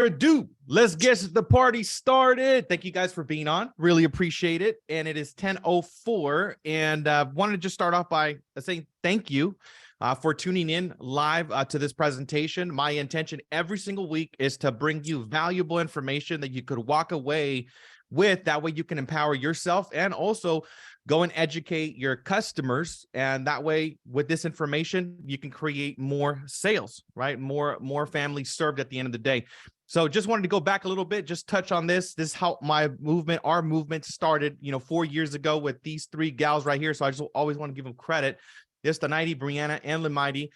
ado, let's get the party started. Thank you guys for being on. Really appreciate it. And it is 10:04, and wanted to just start off by saying thank you for tuning in live to this presentation. My intention every single week is to bring you valuable information that you could walk away with. That way you can empower yourself and also go and educate your customers. And that way, with this information, you can create more sales, right? More families served at the end of the day. So just wanted to go back a little bit, just touch on this. This is how our movement started, 4 years ago with these three gals right here. So I just always want to give them credit. This, Tanaiti, Brianna, and Lamaiti.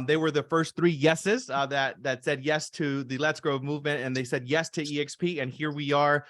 They were the first three yeses that said yes to the Let's Grow movement, and they said yes to EXP. And here we are,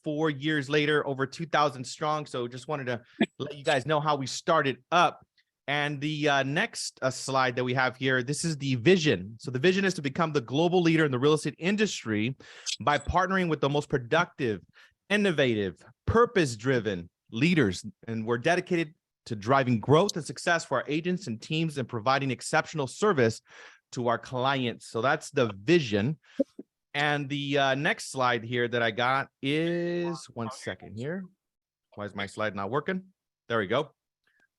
4 years later, over 2,000 strong. So just wanted to let you guys know how we started up. And the next slide that we have here, this is the vision. So the vision is to become the global leader in the real estate industry by partnering with the most productive, innovative, purpose-driven leaders. And we're dedicated to driving growth and success for our agents and teams and providing exceptional service to our clients. So that's the vision. And the next slide here that I got is, one second here. Why is my slide not working? There we go.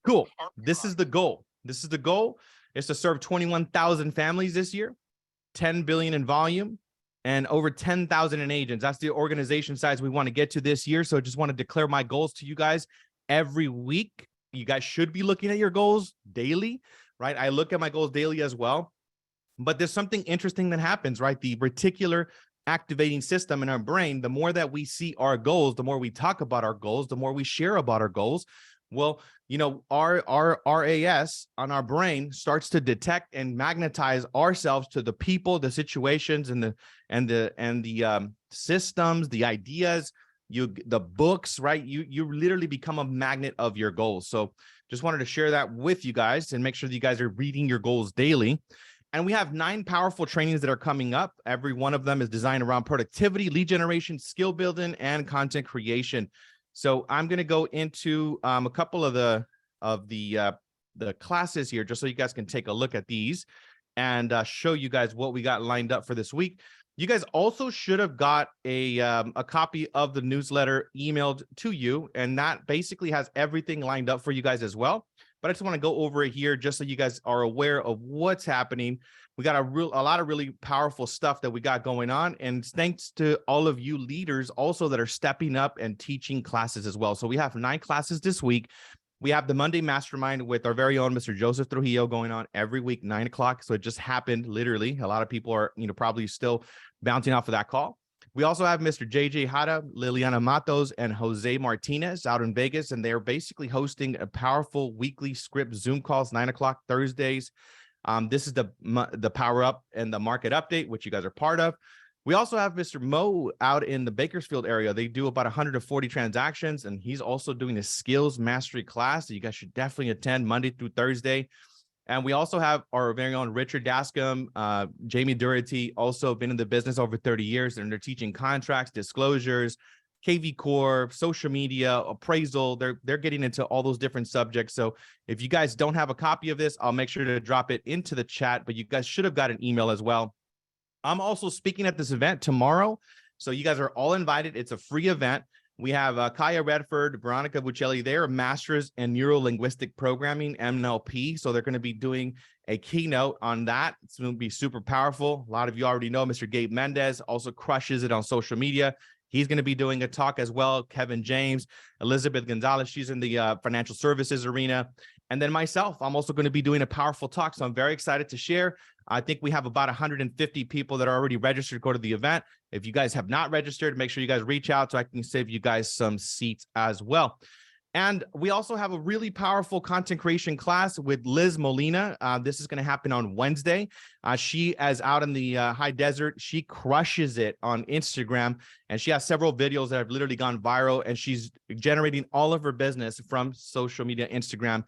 Cool. This is the goal. This is the goal, is to serve 21,000 families this year, 10 billion in volume, and over 10,000 in agents. That's the organization size we want to get to this year. So I just want to declare my goals to you guys every week. You guys should be looking at your goals daily, right? I look at my goals daily as well. But there's something interesting that happens, right? The reticular activating system in our brain, the more that we see our goals, the more we talk about our goals, the more we share about our goals. Well, our RAS on our brain starts to detect and magnetize ourselves to the people, the situations, and the systems, the ideas, the books, right? You literally become a magnet of your goals. So just wanted to share that with you guys and make sure that you guys are reading your goals daily. And we have 9 powerful trainings that are coming up. Every one of them is designed around productivity, lead generation, skill building, and content creation. So I'm going to go into a couple of the classes here, just so you guys can take a look at these and show you guys what we got lined up for this week. You guys also should have got a copy of the newsletter emailed to you, and that basically has everything lined up for you guys as well. But I just want to go over it here just so you guys are aware of what's happening. We got a lot of really powerful stuff that we got going on. And thanks to all of you leaders also that are stepping up and teaching classes as well. So we have 9 classes this week. We have the Monday Mastermind with our very own Mr. Joseph Trujillo going on every week, 9 o'clock. So it just happened, literally. A lot of people are, probably still bouncing off of that call. We also have Mr. JJ Hada, Liliana Matos, and Jose Martinez out in Vegas, and they're basically hosting a powerful weekly script Zoom calls, 9 o'clock Thursdays. This is the Power Up and the Market Update, which you guys are part of. We also have Mr. Mo out in the Bakersfield area. They do about 140 transactions, and he's also doing a skills mastery class that you guys should definitely attend Monday through Thursday. And we also have our very own Richard Dascom, Jamie Durity, also been in the business over 30 years, and they're teaching contracts, disclosures, KV Core, social media, appraisal. They're getting into all those different subjects. So if you guys don't have a copy of this, I'll make sure to drop it into the chat, but you guys should have got an email as well. I'm also speaking at this event tomorrow, so you guys are all invited. It's a free event. We have Kaya Redford, Veronica Buccelli. They are masters in neuro-linguistic programming, NLP. So they're going to be doing a keynote on that. It's going to be super powerful. A lot of you already know Mr. Gabe Mendez also crushes it on social media. He's going to be doing a talk as well. Kevin James, Elizabeth Gonzalez, she's in the financial services arena. And then myself, I'm also going to be doing a powerful talk. So I'm very excited to share. I think we have about 150 people that are already registered to go to the event. If you guys have not registered, make sure you guys reach out so I can save you guys some seats as well. And we also have a really powerful content creation class with Liz Molina. This is going to happen on Wednesday. She is out in the high desert. She crushes it on Instagram, and she has several videos that have literally gone viral, and she's generating all of her business from social media, Instagram,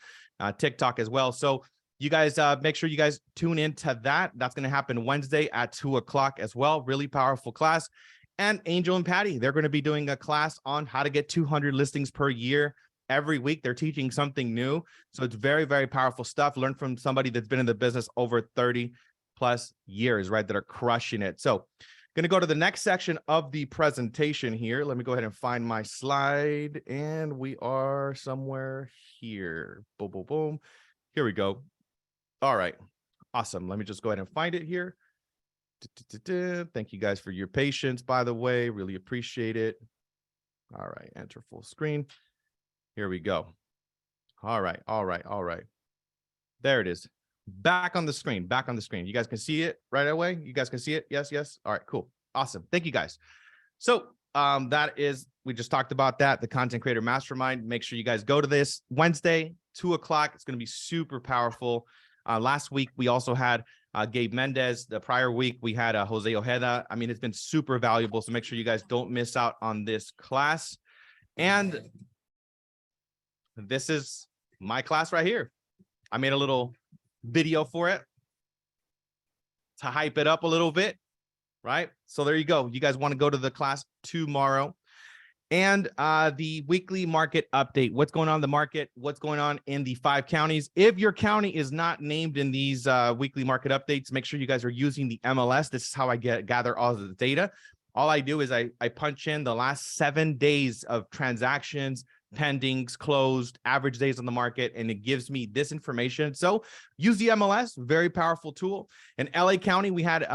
TikTok as well. So you guys make sure you guys tune into that. That's going to happen Wednesday at 2 o'clock as well. Really powerful class. And Angel and Patty, they're going to be doing a class on how to get 200 listings per year. Every week, they're teaching something new. So it's very, very powerful stuff. Learn from somebody that's been in the business over 30 plus years, right, that are crushing it. So going to go to the next section of the presentation here. Let me go ahead and find my slide, and we are somewhere here. Boom, boom, boom. Here we go. All right. Awesome. Let me just go ahead and find it here. Thank you guys for your patience, by the way. Really appreciate it. All right. Enter full screen. Here we go. All right. All right. All right. There it is. Back on the screen. Back on the screen. You guys can see it right away. You guys can see it. Yes. Yes. All right. Cool. Awesome. Thank you guys. So that is, we just talked about that, the Content Creator Mastermind. Make sure you guys go to this Wednesday, 2 o'clock. It's going to be super powerful. Last week, we also had Gabe Mendez. The prior week, we had Jose Ojeda. I mean, it's been super valuable. So make sure you guys don't miss out on this class. And this is my class right here. I made a little video for it to hype it up a little bit, right? So there you go. You guys want to go to the class tomorrow. And the weekly market update. What's going on in the market? What's going on in the 5 counties? If your county is not named in these weekly market updates, make sure you guys are using the MLS. This is how I gather all of the data. All I do is I punch in the last 7 days of transactions, pendings, closed, average days on the market, and it gives me this information. So use the MLS, very powerful tool. In LA County, we had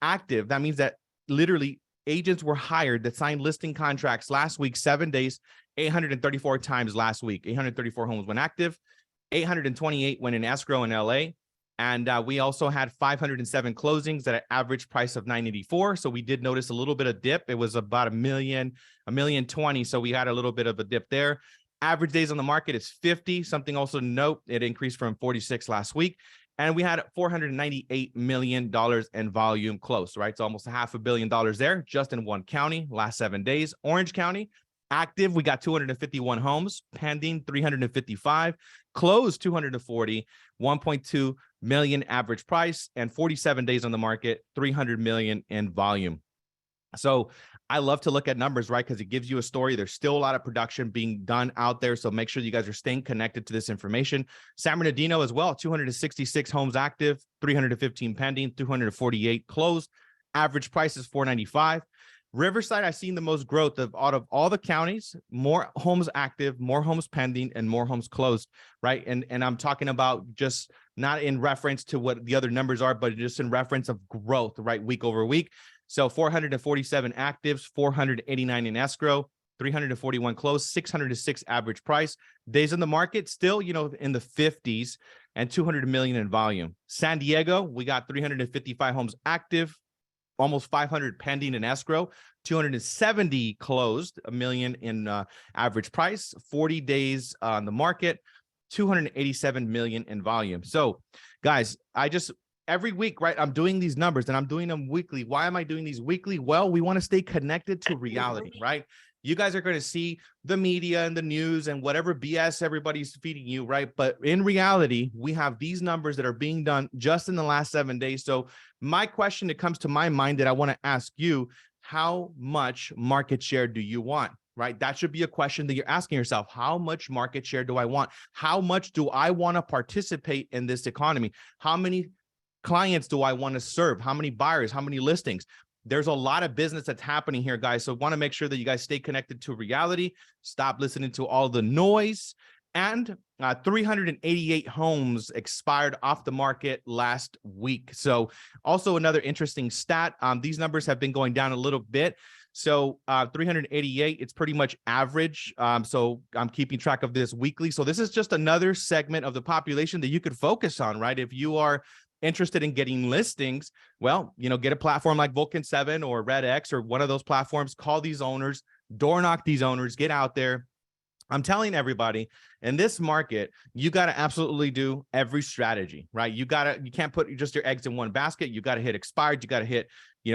active. That means that literally agents were hired that signed listing contracts last week, 7 days, 834 times last week. 834 homes went active, 828 went in escrow in LA. And we also had 507 closings at an average price of $984. So we did notice a little bit of dip. It was about a million 20. So we had a little bit of a dip there. Average days on the market is 50. Something also to note, it increased from 46 last week. And we had $498 million in volume close, right? So almost $500 million there just in one county, last 7 days. Orange County, active, we got 251 homes, pending 355, closed 240, 1.2 million average price, and 47 days on the market, 300 million in volume. So I love to look at numbers, right? Because it gives you a story. There's still a lot of production being done out there. So make sure you guys are staying connected to this information. San Bernardino as well, 266 homes active, 315 pending, 248 closed. Average price is $495. Riverside, I've seen the most growth out of all the counties, more homes active, more homes pending, and more homes closed, right? And I'm talking about just not in reference to what the other numbers are, but just in reference of growth, right? Week over week. So 447 actives, 489 in escrow, 341 closed, 606 average price. Days on the market, still, in the 50s, and 200 million in volume. San Diego, we got 355 homes active, almost 500 pending in escrow, 270 closed, $1 million in average price, 40 days on the market, 287 million in volume. So guys, every week, right, I'm doing these numbers and I'm doing them weekly. Why am I doing these weekly? Well, we want to stay connected to reality, right? You guys are going to see the media and the news and whatever BS everybody's feeding you, right? But in reality, we have these numbers that are being done just in the last 7 days. So my question that comes to my mind that I want to ask you, how much market share do you want? Right? That should be a question that you're asking yourself. How much market share do I want? How much do I want to participate in this economy? How many clients do I want to serve? How many buyers? How many listings? There's a lot of business that's happening here, guys. So I want to make sure that you guys stay connected to reality. Stop listening to all the noise. And 388 homes expired off the market last week. So also another interesting stat. These numbers have been going down a little bit. So 388, it's pretty much average. So I'm keeping track of this weekly. So this is just another segment of the population that you could focus on, right? If you are interested in getting listings, well, get a platform like Vulcan 7 or RedX or one of those platforms, call these owners, door knock these owners, get out there. I'm telling everybody in this market, you got to absolutely do every strategy, right? You can't put just your eggs in one basket. You got to hit expired. You got to hit,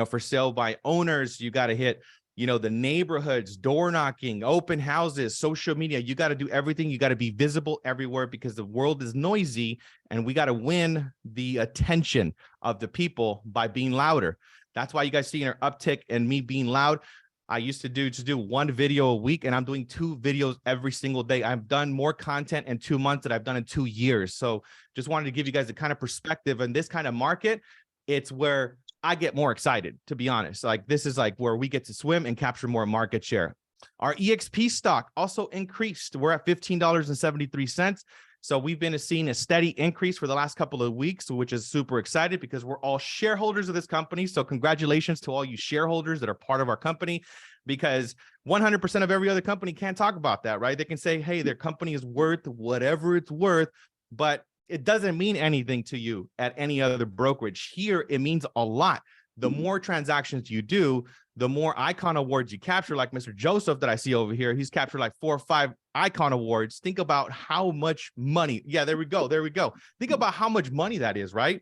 for sale by owners. You got to hit, the neighborhoods, door knocking, open houses, social media. You got to do everything. You got to be visible everywhere because the world is noisy and we got to win the attention of the people by being louder. That's why you guys see an uptick in me being loud. I used to do one video a week, and I'm doing 2 videos every single day. I've done more content in 2 months than I've done in 2 years. So just wanted to give you guys a kind of perspective in this kind of market. It's where I get more excited, to be honest. Like this is like where we get to swim and capture more market share. Our EXP stock also increased. We're at $15.73. So we've been seeing a steady increase for the last couple of weeks, which is super excited because we're all shareholders of this company. So congratulations to all you shareholders that are part of our company, because 100% of every other company can't talk about that, right? They can say, hey, their company is worth whatever it's worth, but it doesn't mean anything to you at any other brokerage. Here, it means a lot. The more transactions you do, the more icon awards you capture, like Mr. Joseph that I see over here. He's captured like 4 or 5 icon awards. Think about how much money. Yeah, there we go. There we go. Think about how much money that is, right?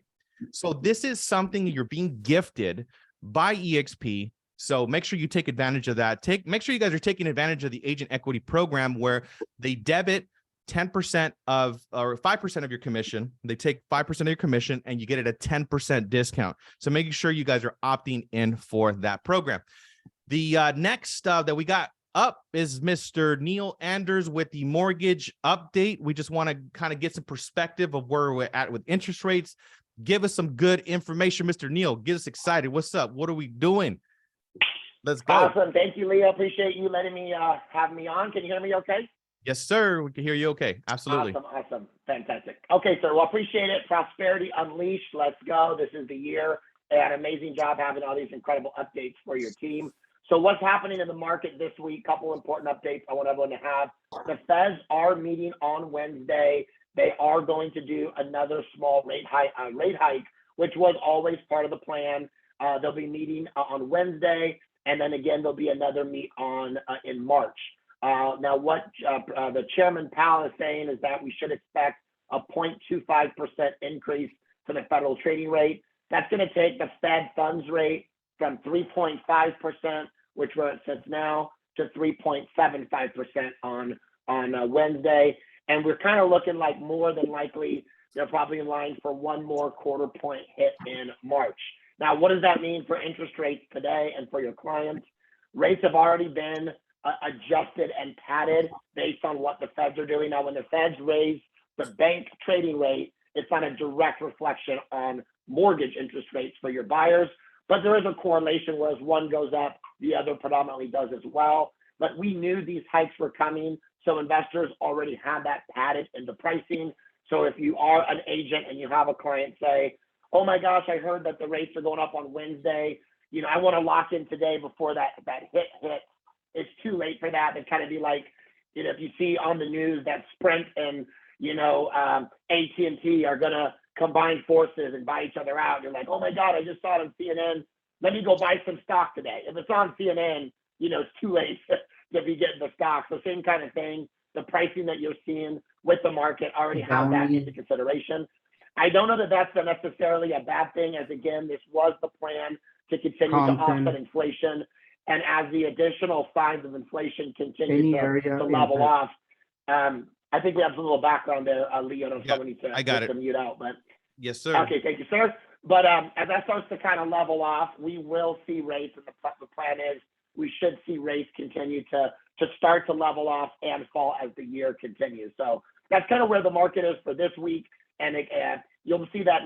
So this is something you're being gifted by EXP. So make sure you take advantage of that. Make sure you guys are taking advantage of the agent equity program where they debit 10% of or 5% of your commission. They take 5% of your commission and you get it a 10% discount. So making sure you guys are opting in for that program. The next that we got up is Mr. Neil Anders with the mortgage update. We just want to kind of get some perspective of where we're at with interest rates. Give us some good information, Mr. Neil. Get us excited. What's up? What are we doing? Let's go. Awesome. Thank you, Leo. Appreciate you letting me have me on. Can you hear me okay? Yes, sir. We can hear you okay. Absolutely. Awesome. Fantastic. Okay, sir. Well, appreciate it. Prosperity Unleashed. Let's go. This is the year. And amazing job having all these incredible updates for your team. So what's happening in the market this week? Couple important updates I want everyone to have. The Feds are meeting on Wednesday. They are going to do another small rate hike, which was always part of the plan. They'll be meeting on Wednesday, and then again there'll be another meet on in March. Now, what the Chairman Powell is saying is that we should expect a 0.25% increase to the federal trading rate. That's going to take the Fed funds rate from 3.5%, which where it sits now, to 3.75% on Wednesday. And we're kind of looking like more than likely they're probably in line for one more quarter point hit in March. Now, what does that mean for interest rates today and for your clients? Rates have already been adjusted and padded based on what the Feds are doing. Now, when the Feds raise the bank trading rate, it's not a direct reflection on mortgage interest rates for your buyers, but there is a correlation, whereas one goes up, the other predominantly does as well. But we knew these hikes were coming, so investors already had that padded into pricing. So if you are an agent and you have a client say, oh my gosh, I heard that the rates are going up on Wednesday, I want to lock in today before that hit hits. It's too late for that. It'd kind of be like, if you see on the news that Sprint and, AT&T are going to combine forces and buy each other out. You're like, oh my God, I just saw it on CNN. Let me go buy some stock today. If it's on CNN, it's too late to be getting the stock. So same kind of thing. The pricing that you're seeing with the market already have that into consideration. I don't know that that's necessarily a bad thing, as again, this was the plan to continue to offset inflation. And as the additional signs of inflation continue to level off, I think we have a little background there, Leo. I don't need to mute out, but yes, sir. Okay, thank you, sir. But as that starts to kind of level off, we will see rates, and the plan is we should see rates continue to start to level off and fall as the year continues. So that's kind of where the market is for this week, and you'll see that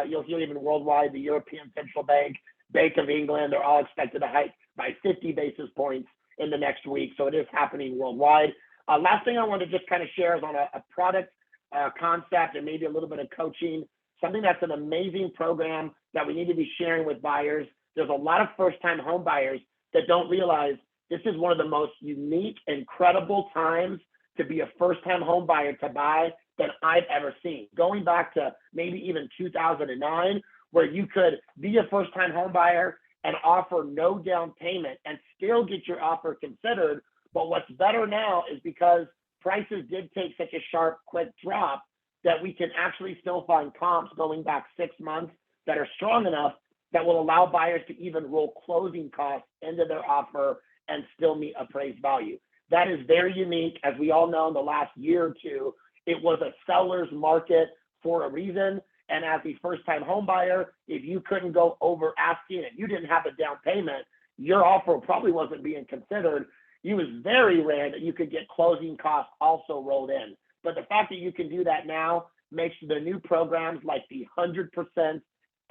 you'll hear even worldwide, the European Central Bank, Bank of England, they're all expected to hike by 50 basis points in the next week. So it is happening worldwide. Last thing I want to just kind of share is on a product concept and maybe a little bit of coaching, something that's an amazing program that we need to be sharing with buyers. There's a lot of first-time home buyers that don't realize this is one of the most unique, incredible times to be a first-time home buyer to buy that I've ever seen. Going back to maybe even 2009, where you could be a first-time home buyer and offer no down payment and still get your offer considered. But what's better now is because prices did take such a sharp, quick drop that we can actually still find comps going back 6 months that are strong enough that will allow buyers to even roll closing costs into their offer and still meet appraised value. That is very unique. As we all know, in the last year or two, it was a seller's market for a reason. And as a first-time home buyer, if you couldn't go over asking and you didn't have a down payment, your offer probably wasn't being considered. It was very rare that you could get closing costs also rolled in. But the fact that you can do that now makes the new programs like the 100%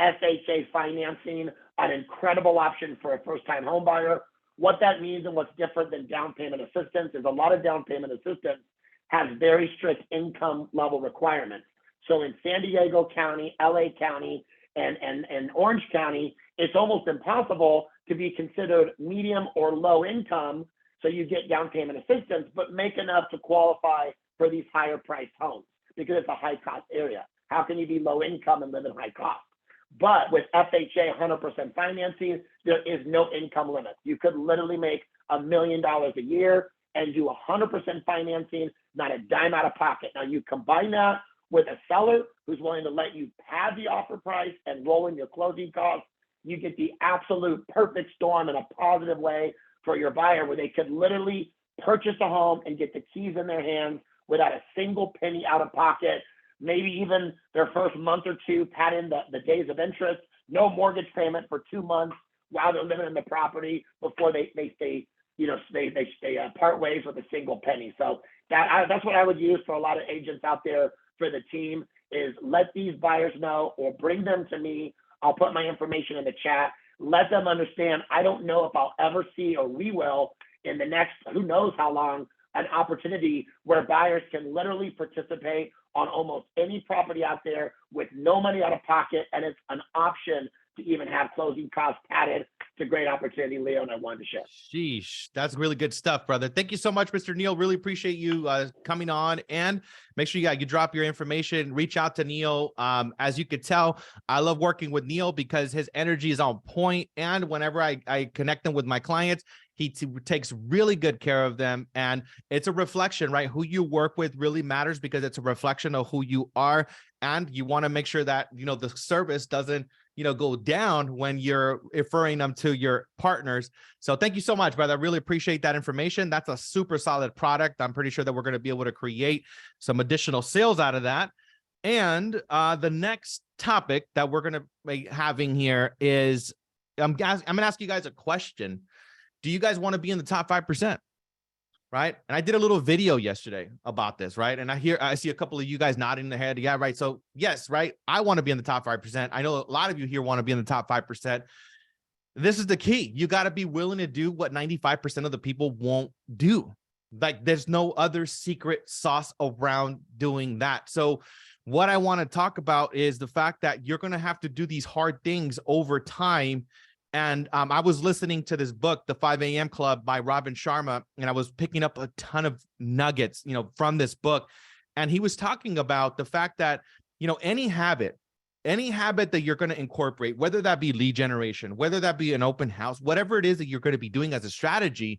FHA financing an incredible option for a first-time home buyer. What that means and what's different than down payment assistance is a lot of down payment assistance has very strict income level requirements. So in San Diego County, LA County, and Orange County, it's almost impossible to be considered medium or low income. So you get down payment assistance, but make enough to qualify for these higher priced homes because it's a high cost area. How can you be low income and live in high cost? But with FHA 100% financing, there is no income limit. You could literally make $1 million a year and do 100% financing, not a dime out of pocket. Now you combine that with a seller who's willing to let you pad the offer price and roll in your closing costs, you get the absolute perfect storm in a positive way for your buyer, where they could literally purchase a home and get the keys in their hands without a single penny out of pocket. Maybe even their first month or two, pad in the days of interest, no mortgage payment for 2 months while they're living in the property before they part ways with a single penny. So that's what I would use for a lot of agents out there for the team, is let these buyers know or bring them to me. I'll put my information in the chat. Let them understand, I don't know if I'll ever see, or we will in the next, who knows how long, an opportunity where buyers can literally participate on almost any property out there with no money out of pocket, and it's an option to even have closing costs padded. It's a great opportunity, Leo, and I wanted to share. Sheesh, that's really good stuff, brother. Thank you so much, Mr. Neil. Really appreciate you coming on, and make sure you drop your information, reach out to Neil. As you could tell, I love working with Neil because his energy is on point, and whenever I connect him with my clients, he takes really good care of them. And it's a reflection, right? Who you work with really matters because it's a reflection of who you are. And you want to make sure that, the service doesn't, go down when you're referring them to your partners. So thank you so much, brother. I really appreciate that information. That's a super solid product. I'm pretty sure that we're going to be able to create some additional sales out of that. And the next topic that we're going to be having here is, I'm going to ask you guys a question. Do you guys want to be in the top 5%? Right. And I did a little video yesterday about this. Right. And I see a couple of you guys nodding their head. Yeah. Right. So yes. Right. I want to be in the top 5%. I know a lot of you here want to be in the top 5%. This is the key. You got to be willing to do what 95% of the people won't do. Like, there's no other secret sauce around doing that. So what I want to talk about is the fact that you're going to have to do these hard things over time. And I was listening to this book, The 5 a.m. Club by Robin Sharma, and I was picking up a ton of nuggets, from this book. And he was talking about the fact that, any habit that you're going to incorporate, whether that be lead generation, whether that be an open house, whatever it is that you're going to be doing as a strategy,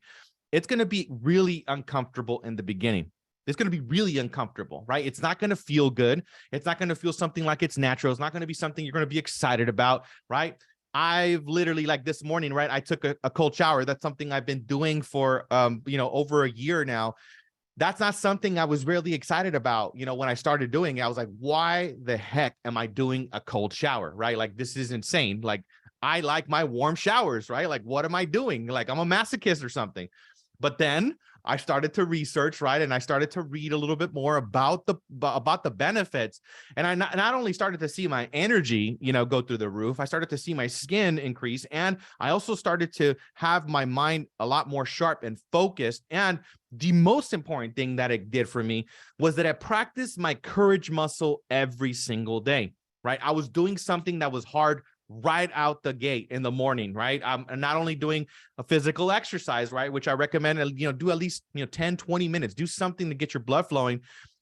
it's going to be really uncomfortable in the beginning. It's going to be really uncomfortable, right? It's not going to feel good. It's not going to feel something like it's natural. It's not going to be something you're going to be excited about, right? I've literally, like this morning, right, I took a cold shower. That's something I've been doing for, over a year now. That's not something I was really excited about. When I started doing it, I was like, why the heck am I doing a cold shower, right? Like, this is insane. Like, I like my warm showers, right? Like, what am I doing? Like, I'm a masochist or something. But then I started to research, right? And I started to read a little bit more about the benefits. And I not only started to see my energy, go through the roof, I started to see my skin increase. And I also started to have my mind a lot more sharp and focused. And the most important thing that it did for me was that I practiced my courage muscle every single day, right? I was doing something that was hard right out the gate in the morning, right? I'm not only doing a physical exercise, right, which I recommend, do at least, 10, 20 minutes, do something to get your blood flowing.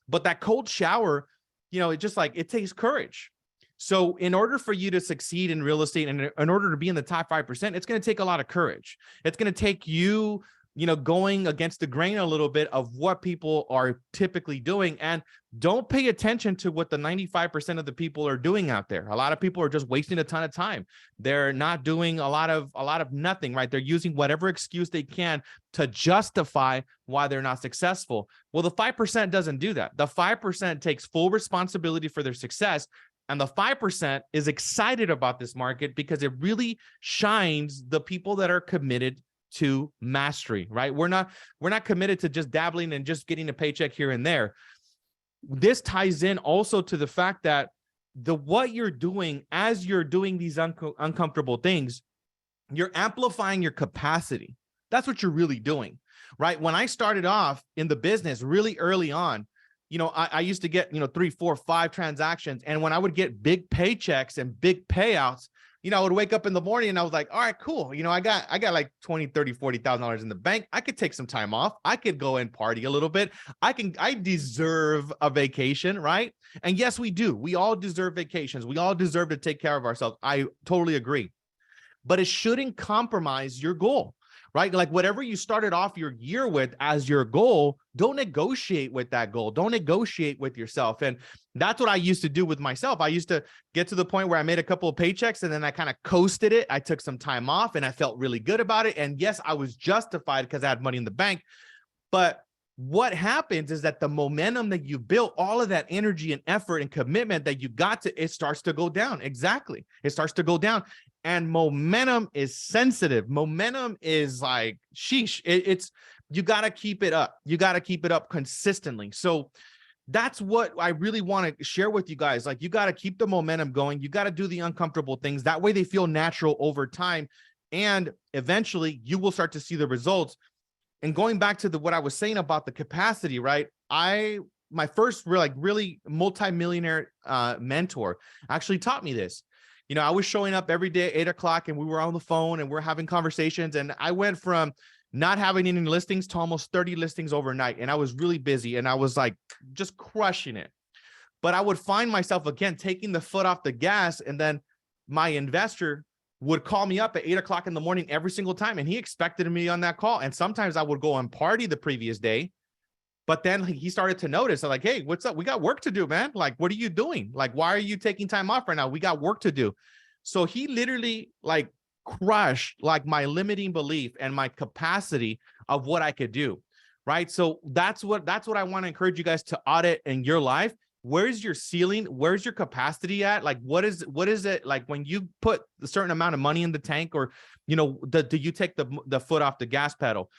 But that cold shower, it takes courage. So in order for you to succeed in real estate and in order to be in the top 5%, it's going to take a lot of courage. It's going to take you, going against the grain a little bit of what people are typically doing. And don't pay attention to what the 95% of the people are doing out there. A lot of people are just wasting a ton of time. They're not doing a lot of nothing, right? They're using whatever excuse they can to justify why they're not successful. Well, the 5% doesn't do that. The 5% takes full responsibility for their success, And the 5% is excited about this market because it really shines the people that are committed to mastery, right? We're not committed to just dabbling and just getting a paycheck here and there. This ties in also to the fact that what you're doing as you're doing these uncomfortable things, you're amplifying your capacity. That's what you're really doing, right? When I started off in the business really early on, I used to get, 3, 4, 5 transactions. And when I would get big paychecks and big payouts, I would wake up in the morning and I was like, all right, cool. I got like 20, 30, $40,000 in the bank. I could take some time off. I could go and party a little bit. I deserve a vacation, right? And yes, we do. We all deserve vacations. We all deserve to take care of ourselves. I totally agree. But it shouldn't compromise your goal, right? Like whatever you started off your year with as your goal, don't negotiate with that goal. Don't negotiate with yourself. And that's what I used to do with myself. I used to get to the point where I made a couple of paychecks and then I kind of coasted it. I took some time off and I felt really good about it. And yes, I was justified because I had money in the bank. But what happens is that the momentum that you built, all of that energy and effort and commitment that you got to, it starts to go down. Exactly. It starts to go down. And momentum is sensitive. Momentum is like, sheesh, you got to keep it up. You got to keep it up consistently. So that's what I really want to share with you guys. Like, you got to keep the momentum going. You got to do the uncomfortable things. That way they feel natural over time. And eventually you will start to see the results. And going back to what I was saying about the capacity, right? My first really multimillionaire mentor actually taught me this. I was showing up every day at 8 o'clock and we were on the phone and we're having conversations. And I went from not having any listings to almost 30 listings overnight. And I was really busy and I was like just crushing it. But I would find myself again taking the foot off the gas. And then my investor would call me up at 8 o'clock in the morning every single time. And he expected me on that call. And sometimes I would go and party the previous day. But then he started to notice, I'm like, hey, what's up? We got work to do, man. Like, what are you doing? Like, why are you taking time off right now? We got work to do. So he literally like crushed like my limiting belief and my capacity of what I could do. Right. So that's what I want to encourage you guys to audit in your life. Where's your ceiling? Where's your capacity at? Like, what is it like when you put a certain amount of money in the tank, or, do you take the foot off the gas pedal?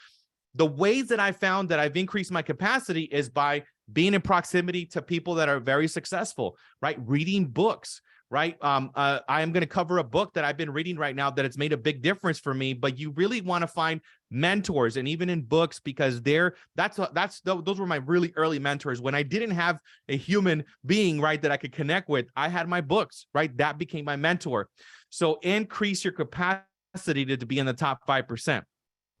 The ways that I found that I've increased my capacity is by being in proximity to people that are very successful, right? Reading books, right? I am going to cover a book that I've been reading right now that it's made a big difference for me, but you really want to find mentors, and even in books, because those were my really early mentors. When I didn't have a human being, right, that I could connect with, I had my books, right? That became my mentor. So increase your capacity to be in the top 5%.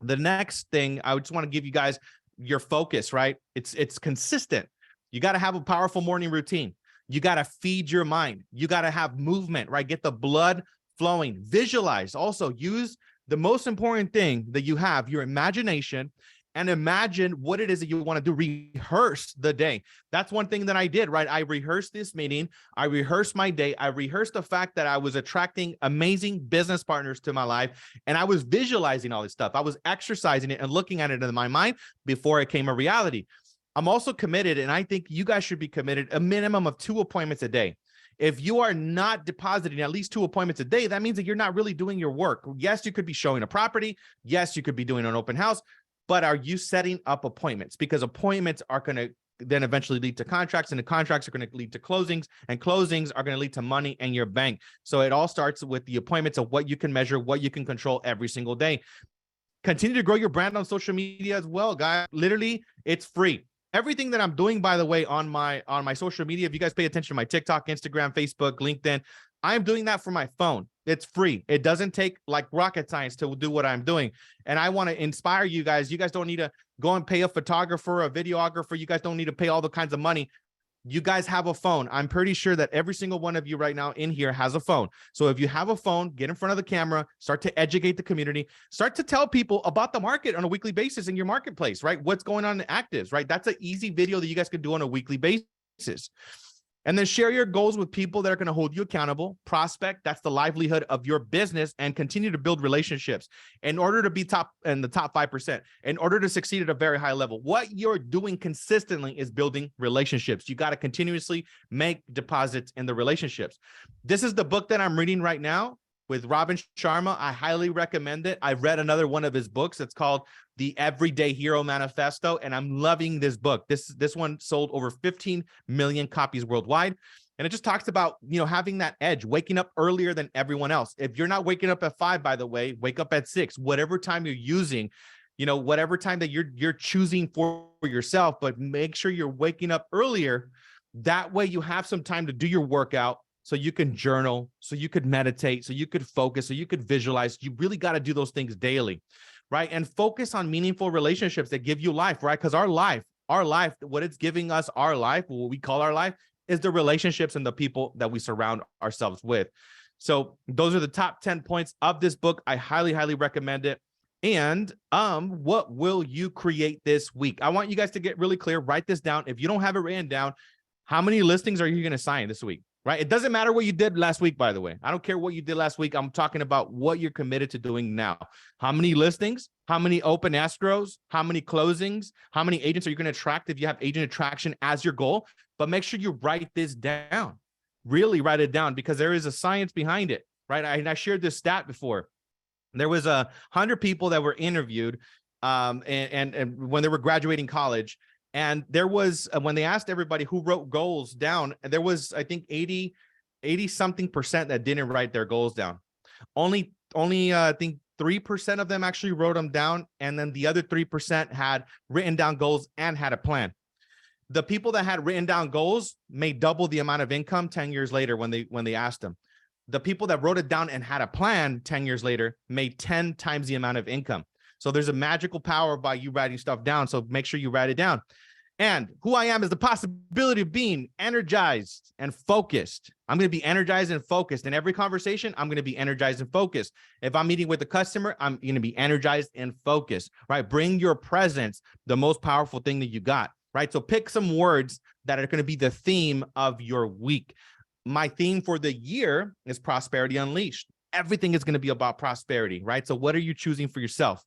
The next thing, I just want to give you guys your focus, right? It's consistent. You got to have a powerful morning routine. You got to feed your mind. You got to have movement, right? Get the blood flowing. Visualize. Also, use the most important thing that you have, your imagination, and imagine what it is that you want to do. Rehearse the day. That's one thing that I did, right? I rehearsed this meeting. I rehearsed my day. I rehearsed the fact that I was attracting amazing business partners to my life. And I was visualizing all this stuff. I was exercising it and looking at it in my mind before it came a reality. I'm also committed, and I think you guys should be committed, a minimum of 2 appointments a day. If you are not depositing at least 2 appointments a day, that means that you're not really doing your work. Yes, you could be showing a property. Yes, you could be doing an open house. But are you setting up appointments? Because appointments are going to then eventually lead to contracts, and the contracts are going to lead to closings, and closings are going to lead to money in your bank. So it all starts with the appointments of what you can measure, what you can control every single day. Continue to grow your brand on social media as well, guys. Literally, it's free. Everything that I'm doing, by the way, on my social media, if you guys pay attention to my TikTok, Instagram, Facebook, LinkedIn, I'm doing that for my phone. It's free. It doesn't take like rocket science to do what I'm doing. And I want to inspire you guys. You guys don't need to go and pay a photographer, a videographer. You guys don't need to pay all the kinds of money. You guys have a phone. I'm pretty sure that every single one of you right now in here has a phone. So if you have a phone, get in front of the camera, start to educate the community, start to tell people about the market on a weekly basis in your marketplace, right? What's going on in actives, right? That's an easy video that you guys can do on a weekly basis. And then share your goals with people that are going to hold you accountable. Prospect, that's the livelihood of your business, and continue to build relationships in order to be top in the top 5%, in order to succeed at a very high level. What you're doing consistently is building relationships. You got to continuously make deposits in the relationships. This is the book that I'm reading right now with Robin Sharma. I highly recommend it. I've read another one of his books. It's called The Everyday Hero Manifesto, and I'm loving this book. This one sold over 15 million copies worldwide. And it just talks about, having that edge, waking up earlier than everyone else. If you're not waking up at 5, by the way, wake up at 6, whatever time you're using, whatever time that you're choosing for yourself, but make sure you're waking up earlier. That way you have some time to do your workout, so you can journal, so you could meditate, so you could focus, so you could visualize. You really got to do those things daily, right? And focus on meaningful relationships that give you life, right? Because our life, what it's giving us, our life, what we call our life, is the relationships and the people that we surround ourselves with. So those are the top 10 points of this book. I highly, highly recommend it. And what will you create this week? I want you guys to get really clear. Write this down. If you don't have it written down, how many listings are you going to sign this week? Right? It doesn't matter what you did last week, by the way. I don't care what you did last week. I'm talking about what you're committed to doing now. How many listings? How many open escrows? How many closings? How many agents are you going to attract if you have agent attraction as your goal? But make sure you write this down. Really write it down, because there is a science behind it, right? I shared this stat before. There was 100 people that were interviewed and when they were graduating college. And there was, when they asked everybody who wrote goals down, there was, I think, 80 something percent that didn't write their goals down. Only I think 3% of them actually wrote them down. And then the other 3% had written down goals and had a plan. The people that had written down goals made double the amount of income 10 years later when they asked them. The people that wrote it down and had a plan 10 years later made 10 times the amount of income. So there's a magical power by you writing stuff down. So make sure you write it down. And who I am is the possibility of being energized and focused. I'm going to be energized and focused. In every conversation, I'm going to be energized and focused. If I'm meeting with a customer, I'm going to be energized and focused, right? Bring your presence, the most powerful thing that you got, right? So pick some words that are going to be the theme of your week. My theme for the year is Prosperity Unleashed. Everything is going to be about prosperity, right? So what are you choosing for yourself?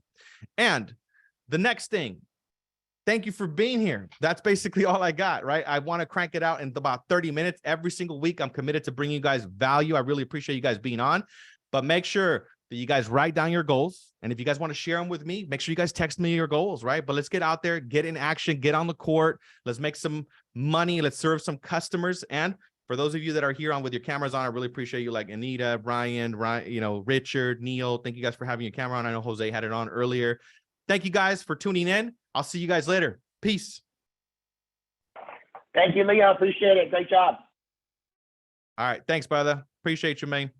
And the next thing, thank you for being here. That's basically all I got, right? I want to crank it out in about 30 minutes every single week. I'm committed to bringing you guys value. I really appreciate you guys being on, but make sure that you guys write down your goals. And if you guys want to share them with me, make sure you guys text me your goals, right? But let's get out there, get in action, get on the court. Let's make some money. Let's serve some customers. And for those of you that are here on with your cameras on, I really appreciate you, like Anita, Brian, Richard, Neil. Thank you guys for having your camera on. I know Jose had it on earlier. Thank you guys for tuning in. I'll see you guys later. Peace. Thank you, Leo. Appreciate it. Great job. All right. Thanks, brother. Appreciate you, man.